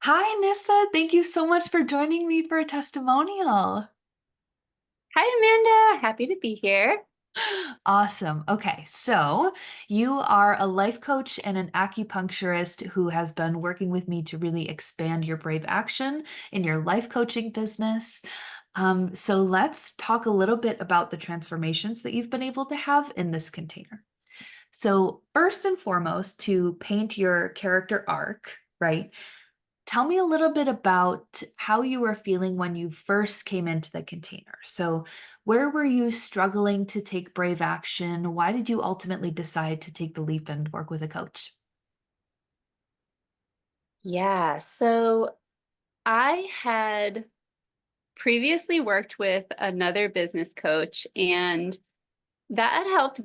Hi, Nissa. Thank you so much for joining me for a testimonial. Hi, Amanda. Happy to be here. Awesome. Okay, so you are a life coach and an acupuncturist who has been working with me to really expand your brave action in your life coaching business. So let's talk a little bit about the transformations that you've been able to have in this container. So, first and foremost, to paint your character arc, right? Tell me a little bit about how you were feeling when you first came into the container. So, where were you struggling to take brave action? Why did you ultimately decide to take the leap and work with a coach? So I had previously worked with another business coach, and that had helped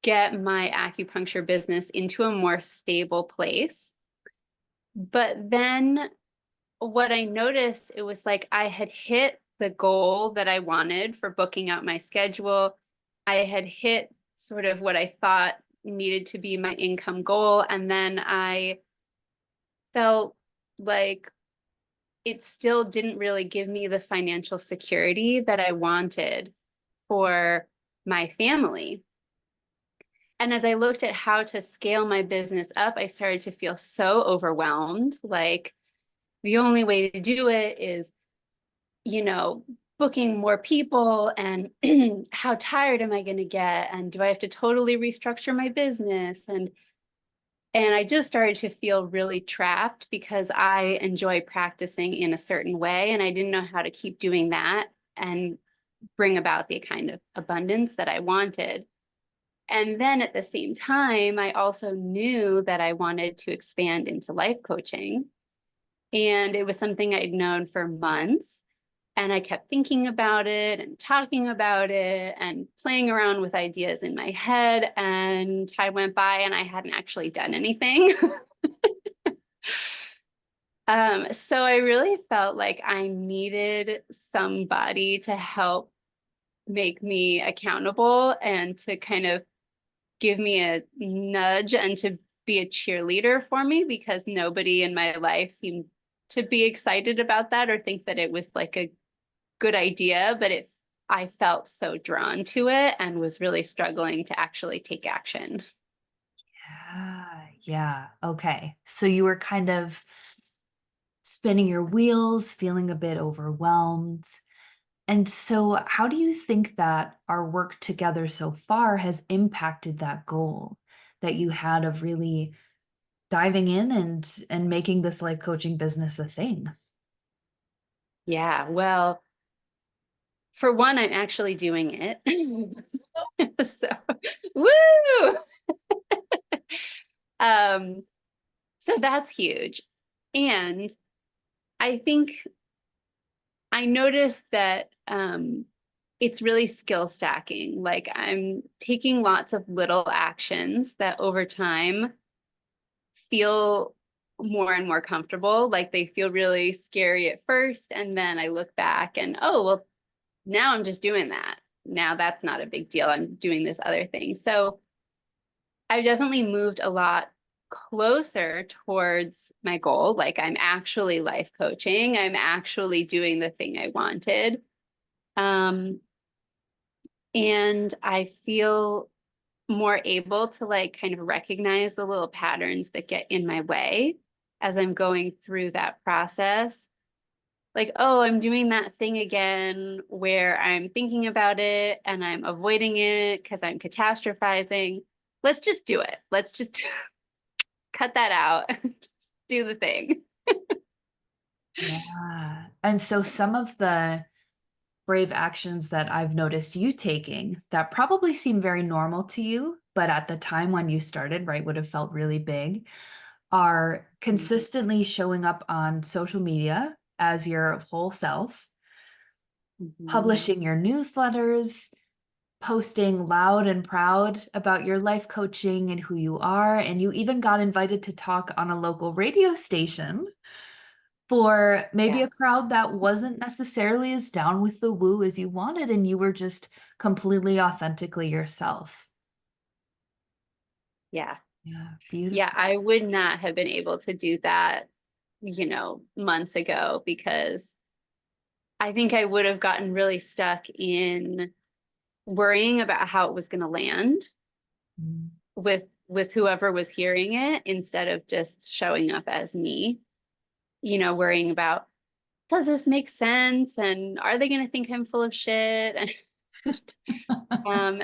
get my acupuncture business into a more stable place. But then what I noticed, it was like I had hit the goal that I wanted for booking out my schedule. I had hit sort of what I thought needed to be my income goal. And then I felt like it still didn't really give me the financial security that I wanted for my family. And as I looked at how to scale my business up, I started to feel so overwhelmed. Like the only way to do it is, you know, booking more people, and how tired am I going to get? And do I have to totally restructure my business? And I just started to feel really trapped because I enjoy practicing in a certain way. And I didn't know how to keep doing that and bring about the kind of abundance that I wanted. And then at the same time, I also knew that I wanted to expand into life coaching. And it was something I'd known for months. And I kept thinking about it and talking about it and playing around with ideas in my head. And time went by and I hadn't actually done anything. So I really felt like I needed somebody to help make me accountable and to kind of give me a nudge and to be a cheerleader for me, because nobody in my life seemed to be excited about that or think that it was like a good idea, but I felt so drawn to it and was really struggling to actually take action. Yeah. Okay. So you were kind of spinning your wheels, feeling a bit overwhelmed. And so, how do you think that our work together so far has impacted that goal that you had of really diving in and making this life coaching business a thing? Yeah, well, for one, I'm actually doing it. So, woo! Um, so that's huge. And I think I noticed that it's really skill stacking. Like I'm taking lots of little actions that over time feel more and more comfortable. Like they feel really scary at first. And then I look back and, oh, well, now I'm just doing that. Now that's not a big deal. I'm doing this other thing. So I've definitely moved a lot closer towards my goal. Like I'm actually life coaching, I'm actually doing the thing I wanted. Um, and I feel more able to like kind of recognize the little patterns that get in my way as I'm going through that process. Like, oh, I'm doing that thing again where I'm thinking about it and I'm avoiding it because I'm catastrophizing. Let's just do it. Let's just cut that out. Just do the thing. Yeah. And so some of the brave actions that I've noticed you taking that probably seem very normal to you, but at the time when you started, right, would have felt really big, are consistently showing up on social media as your whole self, Mhm. publishing your newsletters, posting loud and proud about your life coaching and who you are. And you even got invited to talk on a local radio station for maybe Yeah. a crowd that wasn't necessarily as down with the woo as you wanted, and you were just completely authentically yourself. Yeah. Yeah, Yeah. beautiful. I would not have been able to do that months ago, because I think I would have gotten really stuck in worrying about how it was going to land Mm. with whoever was hearing it, instead of just showing up as me, worrying about, does this make sense? And are they going to think I'm full of shit? um,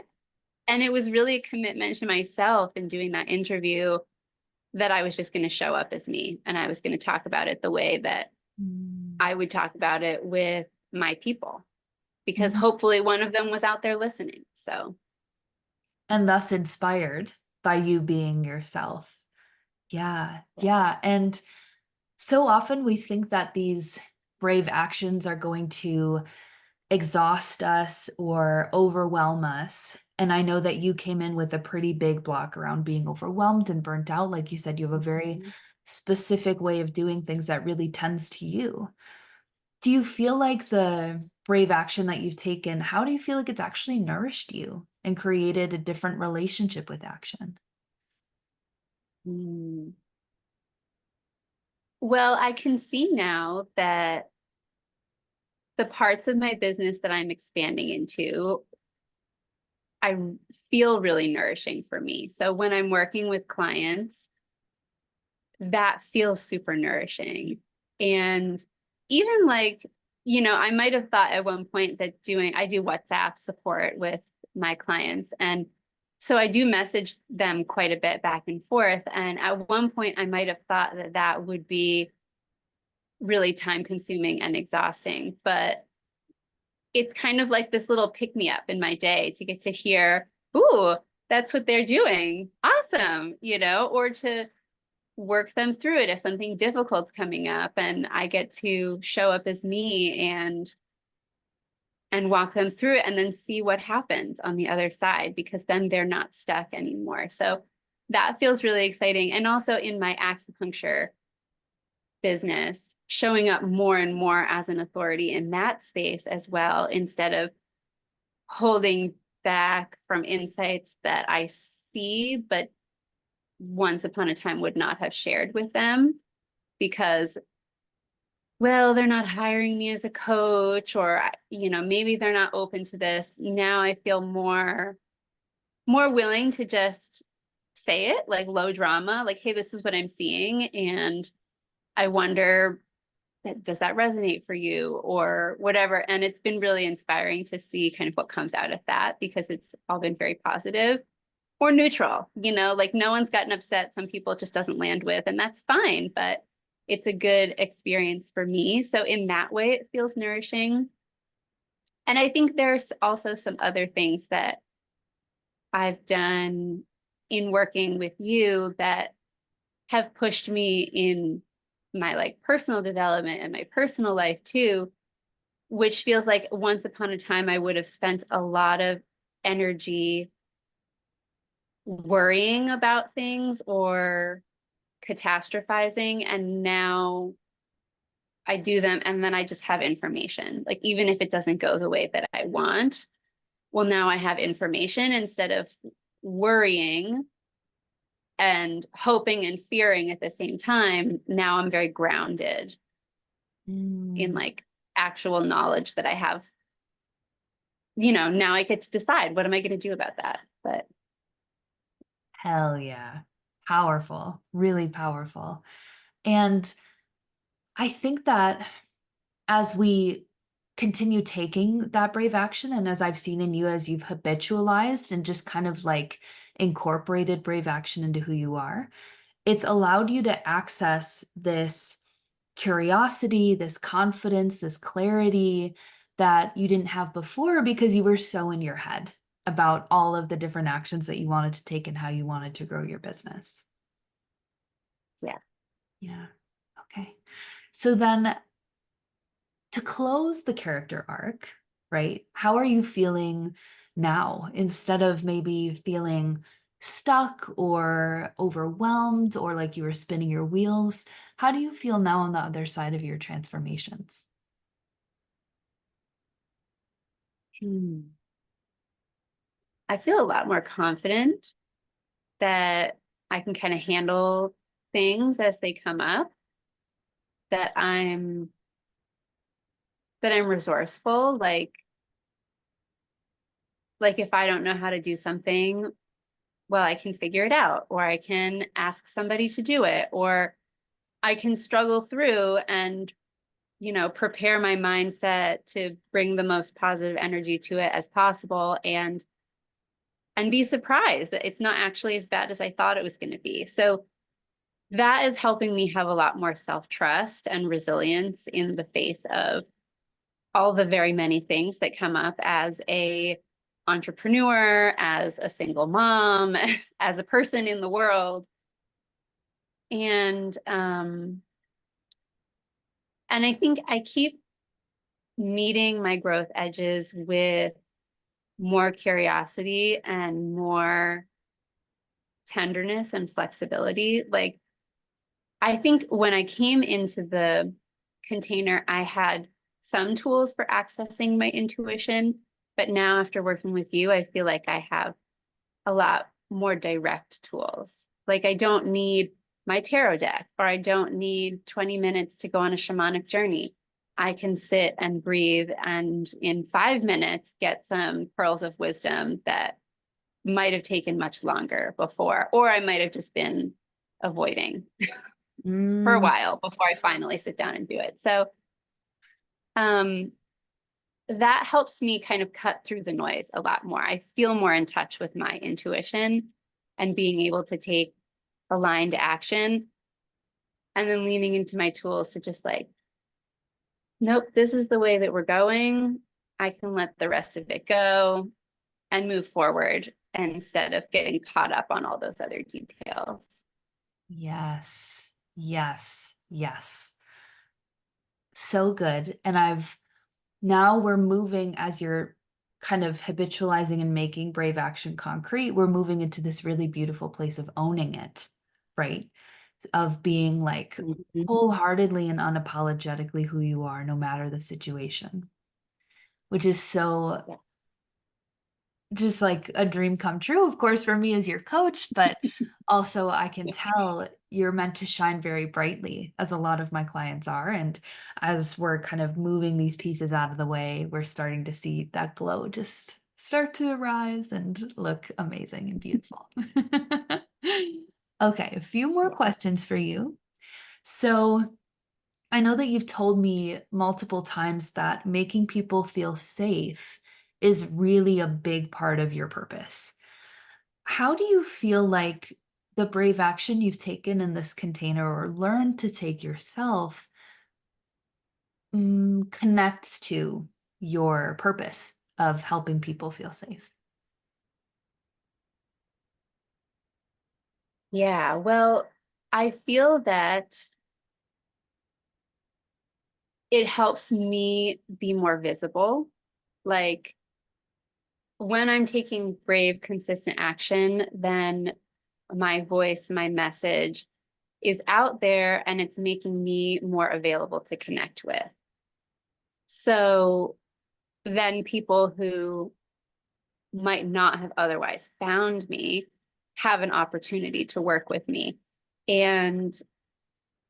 and it was really a commitment to myself in doing that interview, that I was just going to show up as me, and I was going to talk about it the way that Mm. I would talk about it with my people, because Mhm. hopefully one of them was out there listening. So, And thus inspired by you being yourself. Yeah, yeah. And so often we think that these brave actions are going to exhaust us or overwhelm us. And I know that you came in with a pretty big block around being overwhelmed and burnt out. Like you said, you have a very mhm. specific way of doing things that really tends to you. Do you feel like the brave action that you've taken, how do you feel like it's actually nourished you and created a different relationship with action? Mm. Well, I can see now that the parts of my business that I'm expanding into, I feel really nourishing for me. So when I'm working with clients, that feels super nourishing. And even like, I might have thought at one point that I do WhatsApp support with my clients. And so I do message them quite a bit back and forth. And at one point, I might have thought that that would be really time consuming and exhausting. But it's kind of like this little pick me up in my day to get to hear, ooh, that's what they're doing. Awesome, or to work them through it if something difficult's coming up, and I get to show up as me and walk them through it, and then see what happens on the other side, because then they're not stuck anymore. So that feels really exciting. And also in my acupuncture business, showing up more and more as an authority in that space as well, instead of holding back from insights that I see, but once upon a time would not have shared with them, because, well, they're not hiring me as a coach, or maybe they're not open to this. Now I feel more willing to just say it, like low drama, like, hey, this is what I'm seeing, and I wonder, does that resonate for you, or whatever. And it's been really inspiring to see kind of what comes out of that, because it's all been very positive or neutral, like no one's gotten upset. Some people it just doesn't land with, and that's fine, but it's a good experience for me. So in that way, it feels nourishing. And I think there's also some other things that I've done in working with you that have pushed me in my like personal development and my personal life too, which feels like once upon a time I would have spent a lot of energy worrying about things or catastrophizing, and now I do them and then I just have information. Like even if it doesn't go the way that I want, well, now I have information instead of worrying and hoping and fearing at the same time. Now I'm very grounded in Mm. like actual knowledge that I have. Now I get to decide, what am I going to do about that? But Hell yeah. Powerful, really powerful. And I think that as we continue taking that brave action, and as I've seen in you, as you've habitualized and just kind of like incorporated brave action into who you are, it's allowed you to access this curiosity, this confidence, this clarity that you didn't have before because you were so in your head about all of the different actions that you wanted to take and how you wanted to grow your business. yeah. Yeah. Okay. So then to close the character arc, right? How are you feeling now instead of maybe feeling stuck or overwhelmed or like you were spinning your wheels? How do you feel now on the other side of your transformations? Hmm. I feel a lot more confident that I can kind of handle things as they come up. that I'm resourceful. Like if I don't know how to do something, well, I can figure it out, or I can ask somebody to do it, or I can struggle through and, prepare my mindset to bring the most positive energy to it as possible, and be surprised that it's not actually as bad as I thought it was going to be. So that is helping me have a lot more self-trust and resilience in the face of all the very many things that come up as a entrepreneur, as a single mom, as a person in the world. And I think I keep meeting my growth edges with more curiosity and more tenderness and flexibility. Like, I think when I came into the container, I had some tools for accessing my intuition, but now after working with you, I feel like I have a lot more direct tools. Like, I don't need my tarot deck, or I don't need 20 minutes to go on a shamanic journey. I can sit and breathe and in 5 minutes get some pearls of wisdom that might have taken much longer before, or I might have just been avoiding for a Mm, while before I finally sit down and do it. So um, that helps me kind of cut through the noise a lot more. I feel more in touch with my intuition and being able to take aligned action, and then leaning into my tools to just like, nope, this is the way that we're going. I can let the rest of it go and move forward instead of getting caught up on all those other details. yes, yes, yes. So good. And now we're moving as you're kind of habitualizing and making brave action concrete, we're moving into this really beautiful place of owning it, right? Of being like Mhm. wholeheartedly and unapologetically who you are, no matter the situation, which is so Yeah. just like a dream come true, of course, for me as your coach, but also I can tell you're meant to shine very brightly, as a lot of my clients are. And as we're kind of moving these pieces out of the way, we're starting to see that glow just start to rise and look amazing and beautiful. Okay, a few more Yeah. questions for you. So, I know that you've told me multiple times that making people feel safe is really a big part of your purpose. How do you feel like the brave action you've taken in this container or learned to take yourself connects to your purpose of helping people feel safe? Yeah, well, I feel that it helps me be more visible. Like when I'm taking brave, consistent action, then my voice, my message is out there and it's making me more available to connect with. So then people who might not have otherwise found me have an opportunity to work with me. And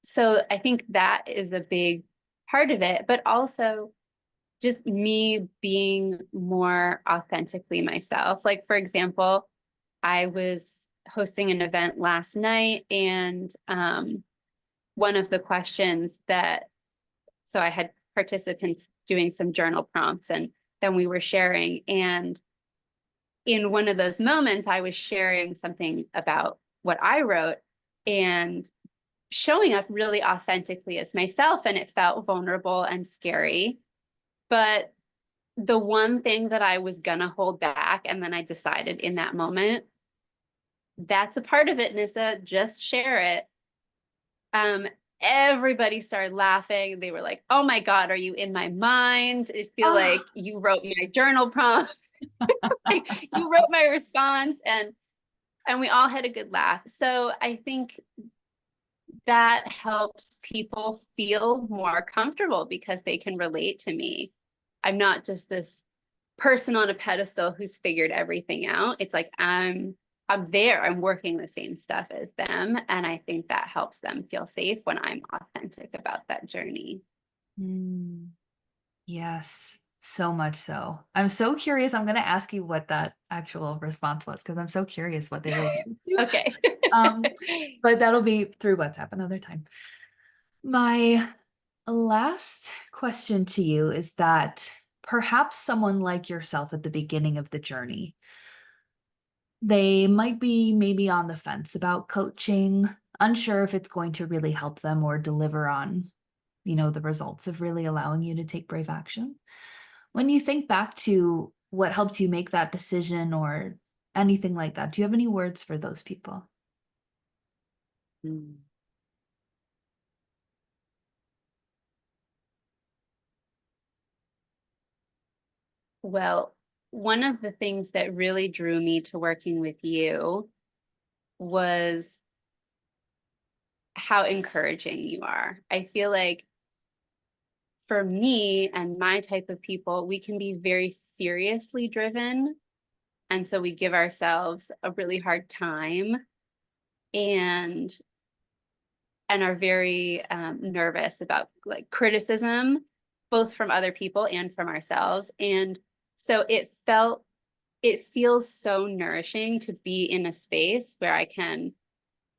so I think that is a big part of it, but also just me being more authentically myself. Like, for example, I was hosting an event last night, and one of the questions so I had participants doing some journal prompts, and then we were sharing. And in one of those moments, I was sharing something about what I wrote and showing up really authentically as myself, and it felt vulnerable and scary. But the one thing that I was gonna hold back, and then I decided in that moment, that's a part of it, Nyssa, just share it. Um, Everybody started laughing. They were like, "Oh my God, are you in my mind? I feel Oh, like you wrote my journal prompt. Like, you wrote my response," and we all had a good laugh. So I think that helps people feel more comfortable because they can relate to me. I'm not just this person on a pedestal who's figured everything out. It's like I'm there, I'm working the same stuff as them. And I think that helps them feel safe when I'm authentic about that journey. Mm, yes, so much so. I'm so curious. I'm going to ask you what that actual response was because I'm so curious what they related to. Okay. Um, but that'll be through WhatsApp another time. My last question to you is that perhaps someone like yourself at the beginning of the journey, they might be maybe on the fence about coaching, unsure if it's going to really help them or deliver on, the results of really allowing you to take brave action. When you think back to what helped you make that decision or anything like that, do you have any words for those people? Mm. Well, one of the things that really drew me to working with you was how encouraging you are. I feel like for me and my type of people, we can be very seriously driven. And so we give ourselves a really hard time and are very nervous about like criticism, both from other people and from ourselves. And so it feels so nourishing to be in a space where I can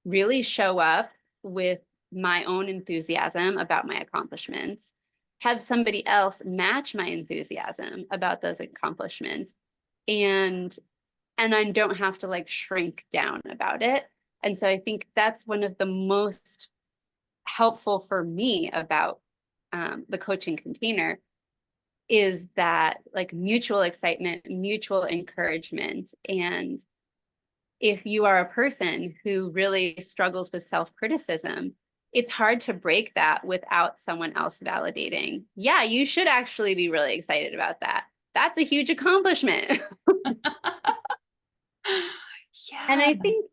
really show up with my own enthusiasm about my accomplishments, have somebody else match my enthusiasm about those accomplishments, and I don't have to like shrink down about it. And so I think that's one of the most helpful for me about the coaching container is that like mutual excitement, mutual encouragement. And if you are a person who really struggles with self-criticism, it's hard to break that without someone else validating. Yeah, you should actually be really excited about that. That's a huge accomplishment. And Yeah. I think,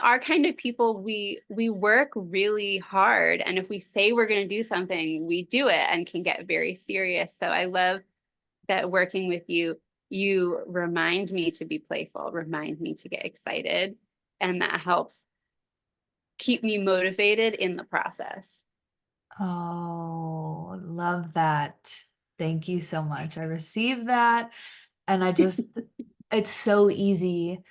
our kind of people, we work really hard. And if we say we're going to do something, we do it and can get very serious. So I love that working with you, you remind me to be playful, remind me to get excited. And that helps keep me motivated in the process. Oh, love that. Thank you so much. I received that. And it's so easy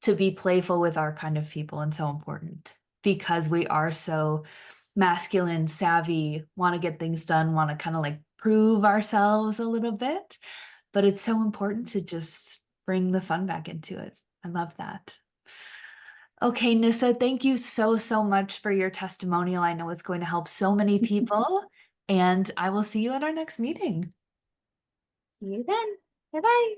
to be playful with our kind of people and so important because we are so masculine, savvy, want to get things done, want to kind of like prove ourselves a little bit. But it's so important to just bring the fun back into it. I love that. Okay, Nissa, thank you so, so much for your testimonial. I know it's going to help so many people, and I will see you at our next meeting. See you then. Bye bye.